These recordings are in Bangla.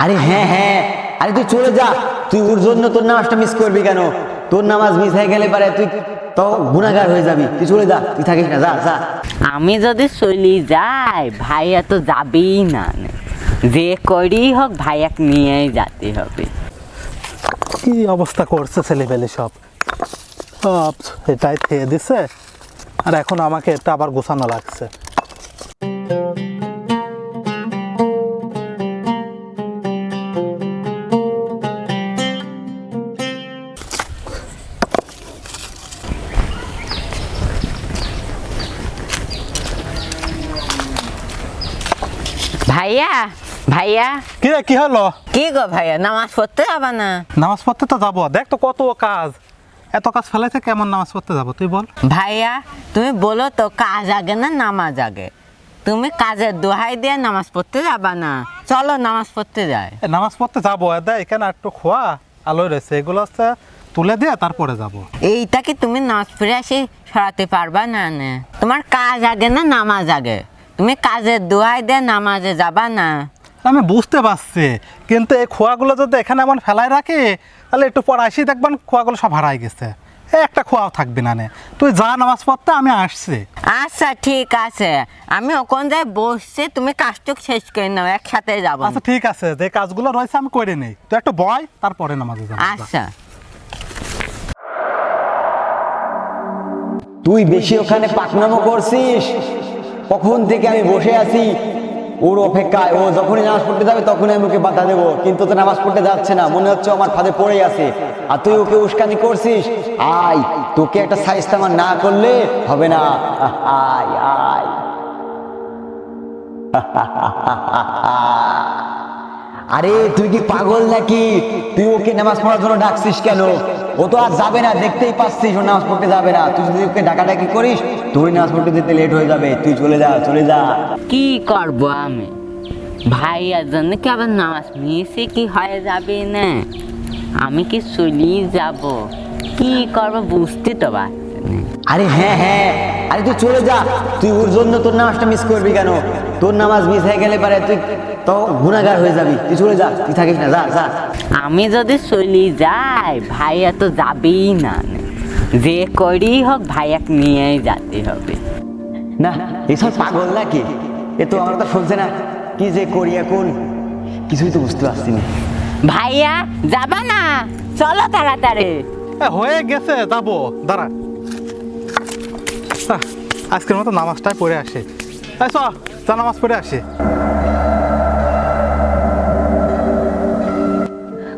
আরে হ্যাঁ হ্যাঁ, আরে তুই চলে যা। তুই ওর জন্য তোর নামাজটা মিস করবি কেন? তোর নামাজ মিস হয়ে গেলে পারে তুই তো গুনাহগার হয়ে যাবি। তুই চলে যা, তুই থাকিস না, যা যা। আমি যদি চলি যাই ভাইয়া তো যাবেই না, যে করেই হোক ভাইয়াকে নিয়েই যেতে হবে। কি অবস্থা করছে ছেলেপেলে সব সব এটাই খেয়ে দিছে, আর এখন আমাকে এটা আবার গোছানো লাগছে। ভাইয়া ভাইয়া কি রে, কি হলো? কি গো ভাইয়া, নামাজ পড়তে যাবা না? নামাজ পড়তে তো যাবো, দেখ তো কত কাজ, এত কাজ ফেলাইছে, কেমন নামাজ পড়তে যাবো তুই বল? ভাইয়া তুমি বলো তো, কাজ আগে না নামাজ আগে? তুমি কাজের দোহাই দিয়ে নামাজ পড়তে যাবা না? চলো নামাজ পড়তে যাই। নামাজ পড়তে যাবো, দেখ এখানে একটু খোয়া আলোয় রয়েছে, এগুলো হচ্ছে তুলে দিয়ে তারপরে যাব। এইটা কি তুমি নামাজ পড়ে আসি সরাতে পারবা না? তোমার কাজ আগে না নামাজ আগে? তুমি কাজের দোহাই দিয়ে নামাজে যাবা না? আমি বুঝতে পারছি, কিন্তু এই খোয়াগুলো যদি এখানে এমন ফেলায় রাখি, তাহলে একটু পর আসি দেখবেন খোয়াগুলো সব হারাই গেছে, একটা খোয়াও থাকবে না। তুই যা নামাজ পড়তে, আমি আসছি। আচ্ছা ঠিক আছে, আমি ওখান যাই বসছি, তুমি কাজটুক শেষ করে নাও, একসাথে যাবো। আচ্ছা ঠিক আছে, যে কাজগুলো রয়েছে আমি করে নেই, তুই একটু বয়, তারপরে নামাজে যাবো। আচ্ছা। তুই বেশি ওখানে পাকনামো করছিস। কখন থেকে আমি বসে আছি ওর অপেক্ষায়। ও যখনই নামাজ পড়তে যাবে তখনই আমি ওকে বাধা দেবো, কিন্তু তো নামাজ পড়তে যাচ্ছে না, মনে হচ্ছে আমার ফাঁদে পড়েই আছে। আর তুই ওকে উস্কানি করছিস। আয়, তোকে একটা সাইজটা আমার না করলে হবে না। আয় আয়। আরে তুই কি পাগল নাকি? তুই ওকে নামাজ পড়ার জন্য ডাকছিস কেন? ও তো আর যাবে না, দেখতেই পাচ্ছিস ও নামাজ পড়তে যাবে না। তুই যদি ওকে ডাকাডাকি করিস, তুই নামাজ পড়তে যেতে লেট হয়ে যাবে। তুই চলে যা, চলে যা। কি করব আমি? ভাইয়ার জন্য কি আবার নামাজ মিশে কি হয়ে যাবে না? আমি কি চলি যাব? কি করব বুঝতে তো পারছি না। আরে হ্যাঁ হ্যাঁ, আরে তুই চলে যা। তুই ওর জন্য তোর নামাজটা মিস করবি কেন? তোর নামাজ মিস হয়ে গেলে পারে তুই তো গুনাহগার হয়ে যাবি। তুই চলে যা, তুই থাকিস না, যা যা। আমি যদি চলি যাই ভাইয়া তো যাবেই না, যে করেই হোক ভাইয়াকে নিয়েই যেতে হবে। না, এইসব পাগল নাকি? এ তো আমার তো শুনছে না। কি যে করি এখন, কিছুই তো বুঝতে পারছি না। ভাইয়া যাবা না? চলো তাড়াতাড়ি। হয়ে গেছে, যাবো, দাঁড়া। আজকের মতো নামাজটাই পড়ে আসে। যা নামাজ পড়ে আসে।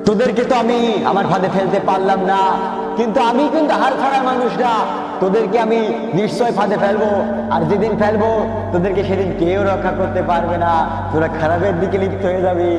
তোদেরকে তো আমি আমার ফাঁদে ফেলতে পারলাম না, কিন্তু আমি কিন্তু হার ছাড়া মানুষ না। তোদেরকে আমি নিশ্চয় ফাঁদে ফেলবো, আর যেদিন ফেলবো তোদেরকে সেদিন কেউ রক্ষা করতে পারবে না। তোরা খারাপের দিকে লিপ্ত হয়ে যাবি।